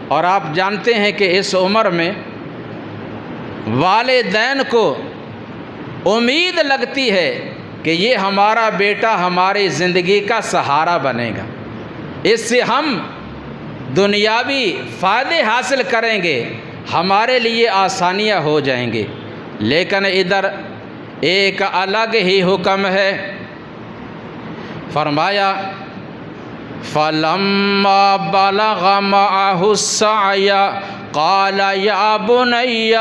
اور آپ جانتے ہیں کہ اس عمر میں والدین کو امید لگتی ہے کہ یہ ہمارا بیٹا ہماری زندگی کا سہارا بنے گا، اس سے ہم دنیاوی فائدے حاصل کریں گے، ہمارے لیے آسانیاں ہو جائیں گے۔ لیکن ادھر ایک الگ ہی حکم ہے۔ فرمایا فَلَمَّا بَلَغَ مَعَهُ السَّعْيَ قَالَ يَا بُنَيَّ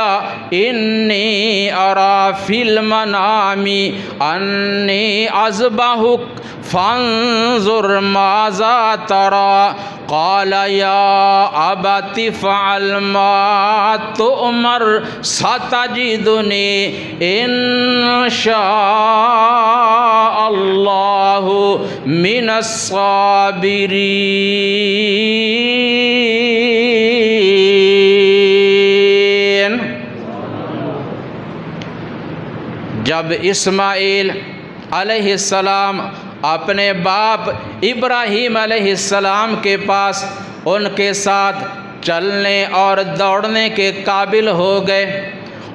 إِنِّي أَرَىٰ فِي الْمَنَامِ أَنِّي أَذْبَحُكَ فَانظُرْ مَاذَا تَرَىٰ قَالَ يَا أَبَتِ افْعَلْ مَا تُؤْمَرُ سَتَجِدُنِي إِن شَاءَ اللَّهُ مِنَ الصَّابِرِينَ۔ جب اسماعیل علیہ السلام اپنے باپ ابراہیم علیہ السلام کے پاس ان کے ساتھ چلنے اور دوڑنے کے قابل ہو گئے،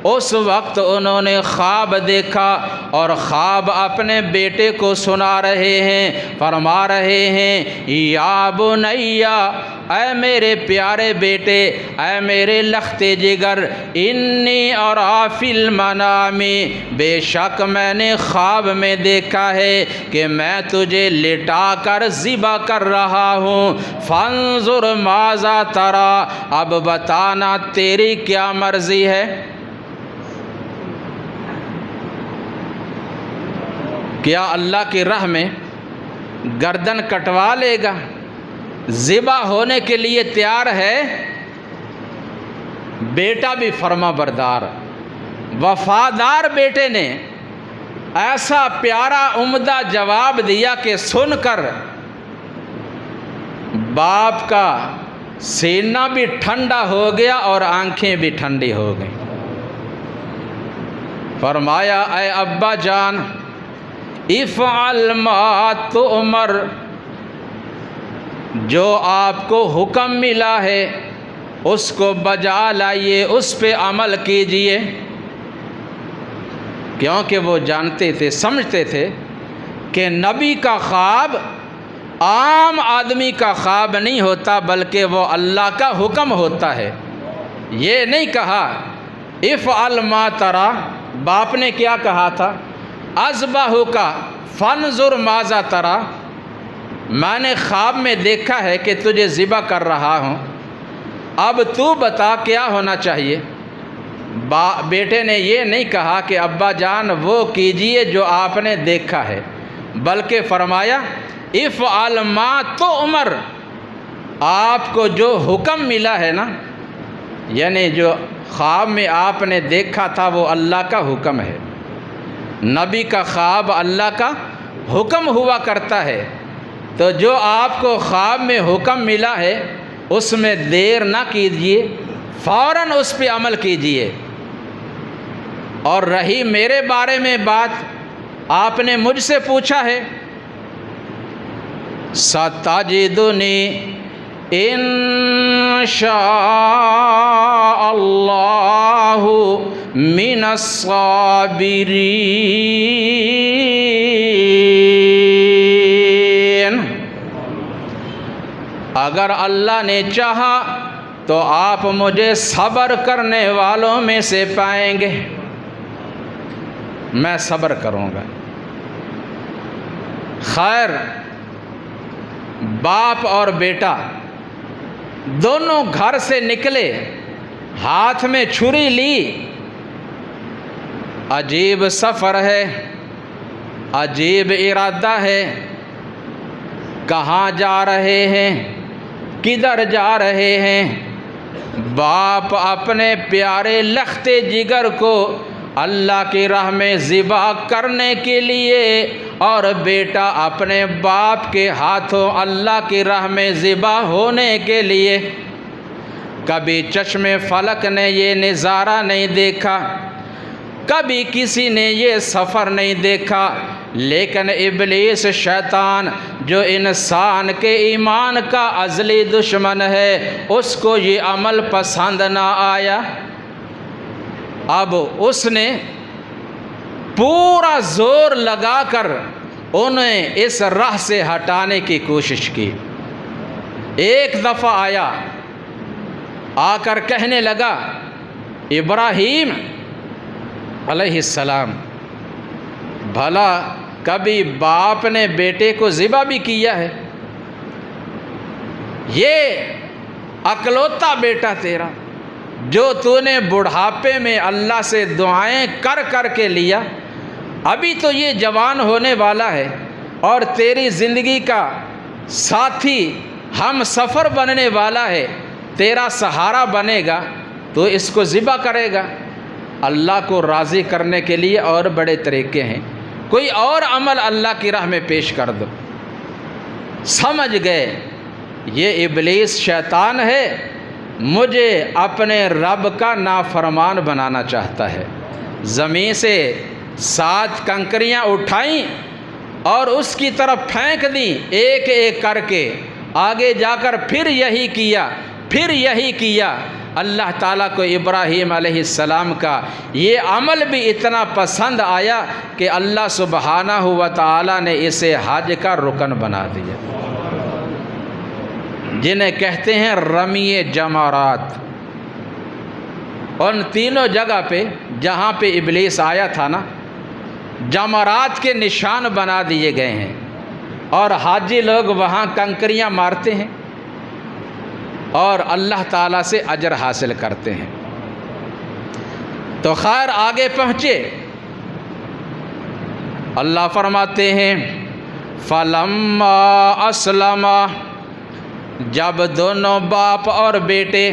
اس وقت انہوں نے خواب دیکھا اور خواب اپنے بیٹے کو سنا رہے ہیں، فرما رہے ہیں یا بنیا، اے میرے پیارے بیٹے، اے میرے لخت جگر، انی ارا فی المنام، بے شک میں نے خواب میں دیکھا ہے کہ میں تجھے لٹا کر ذبح کر رہا ہوں، فانظر ماذا تری، اب بتانا تیری کیا مرضی ہے۔ کیا اللہ کی راہ میں گردن کٹوا لے گا؟ ذبح ہونے کے لیے تیار ہے؟ بیٹا بھی فرما بردار، وفادار بیٹے نے ایسا پیارا عمدہ جواب دیا کہ سن کر باپ کا سینہ بھی ٹھنڈا ہو گیا اور آنکھیں بھی ٹھنڈی ہو گئیں۔ فرمایا اے ابا جان، افعل ما تؤمر، جو آپ کو حکم ملا ہے اس کو بجا لائیے، اس پہ عمل کیجئے۔ کیونکہ وہ جانتے تھے، سمجھتے تھے کہ نبی کا خواب عام آدمی کا خواب نہیں ہوتا، بلکہ وہ اللہ کا حکم ہوتا ہے۔ یہ نہیں کہا افعل ما تری، باپ نے کیا کہا تھا؟ اذبحک فانظر ماذا تری، میں نے خواب میں دیکھا ہے کہ تجھے ذبح کر رہا ہوں، اب تو بتا کیا ہونا چاہیے۔ بیٹے نے یہ نہیں کہا کہ ابا جان وہ کیجئے جو آپ نے دیکھا ہے، بلکہ فرمایا افعل ما تؤمر، آپ کو جو حکم ملا ہے نا، یعنی جو خواب میں آپ نے دیکھا تھا وہ اللہ کا حکم ہے۔ نبی کا خواب اللہ کا حکم ہوا کرتا ہے، تو جو آپ کو خواب میں حکم ملا ہے اس میں دیر نہ کیجیے، فوراً اس پہ عمل کیجیے۔ اور رہی میرے بارے میں بات، آپ نے مجھ سے پوچھا ہے، ستجدنی ان شاء اللہ من الصابرین، اگر اللہ نے چاہا تو آپ مجھے صبر کرنے والوں میں سے پائیں گے، میں صبر کروں گا۔ خیر، باپ اور بیٹا دونوں گھر سے نکلے، ہاتھ میں چھری لی۔ عجیب سفر ہے، عجیب ارادہ ہے، کہاں جا رہے ہیں، کدھر جا رہے ہیں؟ باپ اپنے پیارے لخت جگر کو اللہ کی راہ میں ذبح کرنے کے لیے، اور بیٹا اپنے باپ کے ہاتھوں اللہ کی راہ میں ذبح ہونے کے لیے۔ کبھی چشم فلک نے یہ نظارہ نہیں دیکھا، کبھی کسی نے یہ سفر نہیں دیکھا، لیکن ابلیس شیطان جو انسان کے ایمان کا ازلی دشمن ہے، اس کو یہ عمل پسند نہ آیا۔ اب اس نے پورا زور لگا کر انہیں اس راہ سے ہٹانے کی کوشش کی۔ ایک دفعہ آیا، آ کر کہنے لگا ابراہیم علیہ السلام، بھلا کبھی باپ نے بیٹے کو ذبح بھی کیا ہے؟ یہ اکلوتا بیٹا تیرا جو تو نے بڑھاپے میں اللہ سے دعائیں کر کر کے لیا، ابھی تو یہ جوان ہونے والا ہے اور تیری زندگی کا ساتھی ہم سفر بننے والا ہے، تیرا سہارا بنے گا، تو اس کو ذبح کرے گا؟ اللہ کو راضی کرنے کے لیے اور بڑے طریقے ہیں، کوئی اور عمل اللہ کی راہ میں پیش کر دو۔ سمجھ گئے یہ ابلیس شیطان ہے، مجھے اپنے رب کا نافرمان بنانا چاہتا ہے۔ زمین سے 7 کنکریاں اٹھائیں اور اس کی طرف پھینک دیں ایک ایک کر کے، آگے جا کر پھر یہی کیا، پھر یہی کیا، اللہ تعالیٰ کو ابراہیم علیہ السلام کا یہ عمل بھی اتنا پسند آیا کہ اللہ سبحانہ و تعالیٰ نے اسے حج کا رکن بنا دیا، جنہیں کہتے ہیں رمی جمرات۔ ان تینوں جگہ پہ جہاں پہ ابلیس آیا تھا نا، جمرات کے نشان بنا دیے گئے ہیں، اور حاجی لوگ وہاں کنکریاں مارتے ہیں اور اللہ تعالیٰ سے اجر حاصل کرتے ہیں۔ تو خیر آگے پہنچے، اللہ فرماتے ہیں فَلَمَّا أَسْلَمَا، جب دونوں باپ اور بیٹے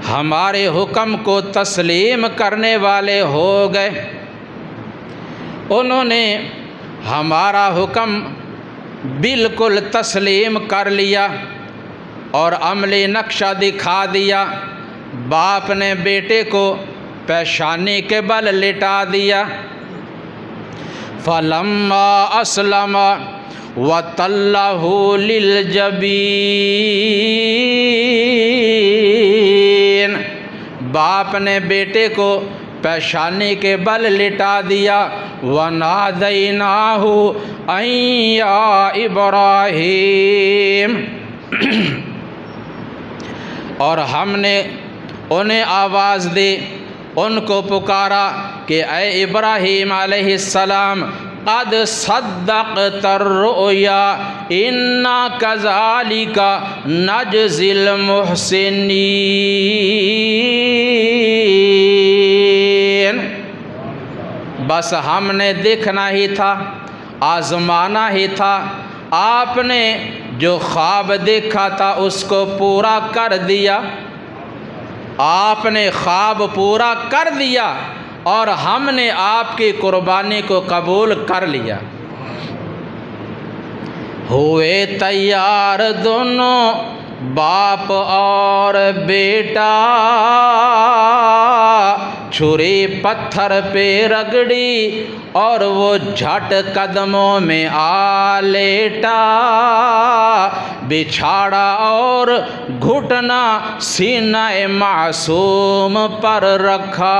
ہمارے حکم کو تسلیم کرنے والے ہو گئے، انہوں نے ہمارا حکم بالکل تسلیم کر لیا اور عملی نقشہ دکھا دیا۔ باپ نے بیٹے کو پیشانی کے بل لٹا دیا۔ فَلَمَّا أَسْلَمَا وَتَلَّهُ لِلْجَبِينِ، باپ نے بیٹے کو پیشانی کے بل لٹا دیا۔ وَنَادَيْنَاهُ أَن يَا إِبْرَاهِيمُ، اور ہم نے انہیں آواز دی، ان کو پکارا کہ اے ابراہیم علیہ السلام، قد صدقت الرؤیا انا کذالک نجزی المحسنین، بس ہم نے دیکھنا ہی تھا، آزمانا ہی تھا، آپ نے جو خواب دیکھا تھا اس کو پورا کر دیا، آپ نے خواب پورا کر دیا اور ہم نے آپ کی قربانی کو قبول کر لیا۔ ہوئے تیار دونوں باپ اور بیٹا، چھری پتھر پہ رگڑی اور وہ جھٹ قدموں میں آ لیٹا، بچھاڑا اور گھٹنا سینہ معصوم پر رکھا،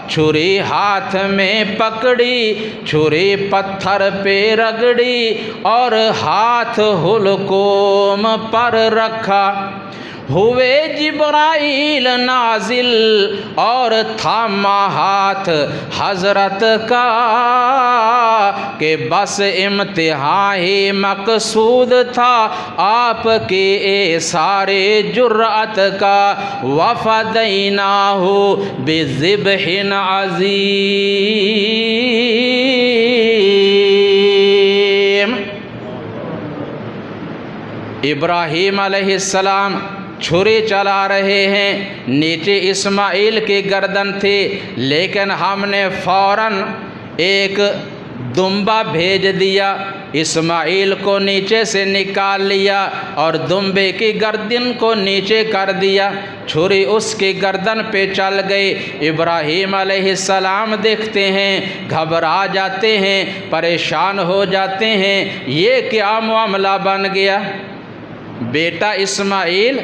چھری ہاتھ میں پکڑی، چھری پتھر پہ رگڑی اور ہاتھ حلقوم پر رکھا۔ ہوئے جبرائیل نازل اور تھاما ہاتھ حضرت کا، کہ بس امتحان ہی مقصود تھا آپ کے سارے جرأت کا۔ وَفَدَيْنَاهُ بِذِبْحٍ عَظِيمٍ، ابراہیم علیہ السلام چھری چلا رہے ہیں، نیچے اسماعیل کی گردن تھی، لیکن ہم نے فوراً ایک دمبا بھیج دیا، اسماعیل کو نیچے سے نکال لیا اور دمبے کی گردن کو نیچے کر دیا، چھری اس کی گردن پہ چل گئی۔ ابراہیم علیہ السلام دیکھتے ہیں، گھبرا جاتے ہیں، پریشان ہو جاتے ہیں، یہ کیا معاملہ بن گیا؟ بیٹا اسماعیل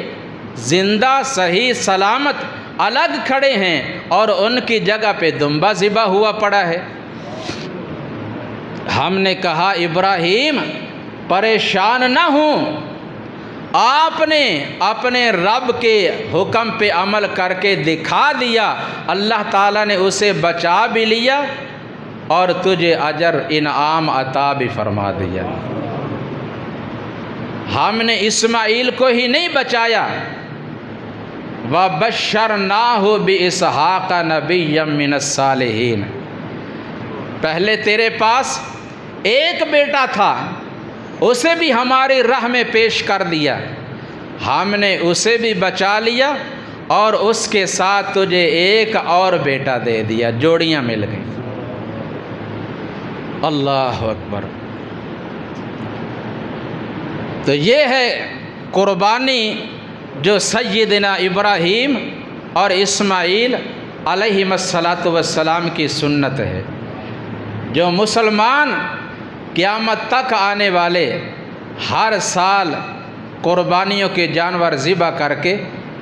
زندہ صحیح سلامت الگ کھڑے ہیں اور ان کی جگہ پہ دمبا ذبح ہوا پڑا ہے۔ ہم نے کہا ابراہیم پریشان نہ ہوں، آپ نے اپنے رب کے حکم پہ عمل کر کے دکھا دیا، اللہ تعالیٰ نے اسے بچا بھی لیا اور تجھے اجر انعام عطا بھی فرما دیا۔ ہم نے اسماعیل کو ہی نہیں بچایا، وَبَشَّرْنَاهُ بِإِسْحَاقَ نَبِيًّا مِّنَ الصَّالِحِينَ، پہلے تیرے پاس ایک بیٹا تھا، اسے بھی ہماری راہ میں پیش کر دیا، ہم نے اسے بھی بچا لیا اور اس کے ساتھ تجھے ایک اور بیٹا دے دیا، جوڑیاں مل گئیں۔ اللہ اکبر۔ تو یہ ہے قربانی جو سیدنا ابراہیم اور اسماعیل علیہم السلام کی سنت ہے، جو مسلمان قیامت تک آنے والے ہر سال قربانیوں کے جانور ذبح کر کے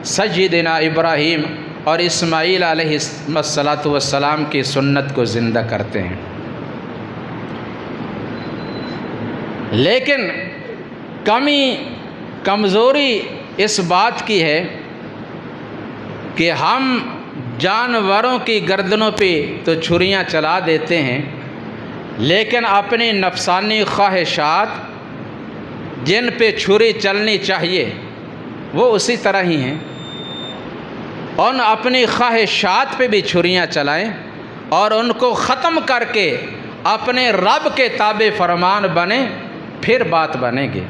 سیدنا ابراہیم اور اسماعیل علیہ السلام کی سنت کو زندہ کرتے ہیں۔ لیکن کمزوری اس بات کی ہے کہ ہم جانوروں کی گردنوں پہ تو چھریاں چلا دیتے ہیں، لیکن اپنی نفسانی خواہشات جن پہ چھری چلنی چاہیے وہ اسی طرح ہی ہیں، ان اپنی خواہشات پہ بھی چھریاں چلائیں اور ان کو ختم کر کے اپنے رب کے تابع فرمان بنیں، پھر بات بنے گی۔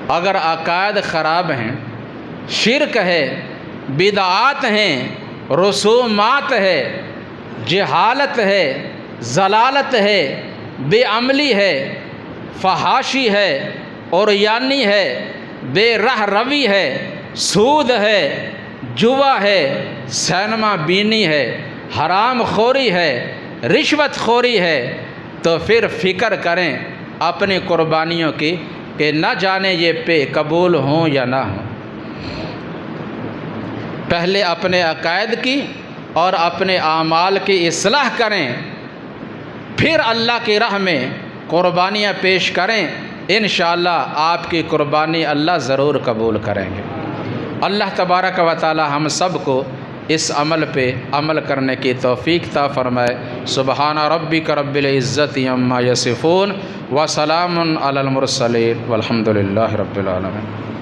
اگر عقائد خراب ہیں، شرک ہے، بدعات ہیں، رسومات ہے، جہالت ہے، ضلالت ہے، بے عملی ہے، فحاشی ہے، عریانی ہے، بے رہ روی ہے، سود ہے، جوا ہے، سینما بینی ہے، حرام خوری ہے، رشوت خوری ہے، تو پھر فکر کریں اپنی قربانیوں کی کہ نہ جانے یہ پہ قبول ہوں یا نہ ہوں۔ پہلے اپنے عقائد کی اور اپنے اعمال کی اصلاح کریں، پھر اللہ کی راہ میں قربانیاں پیش کریں، انشاءاللہ آپ کی قربانی اللہ ضرور قبول کریں گے۔ اللہ تبارک و تعالی ہم سب کو اس عمل پہ عمل کرنے کی توفیق عطا فرمائے۔ سبحان ربک رب العزت عما یصفون وسلام علی المرسلین والحمد للہ رب العالمین۔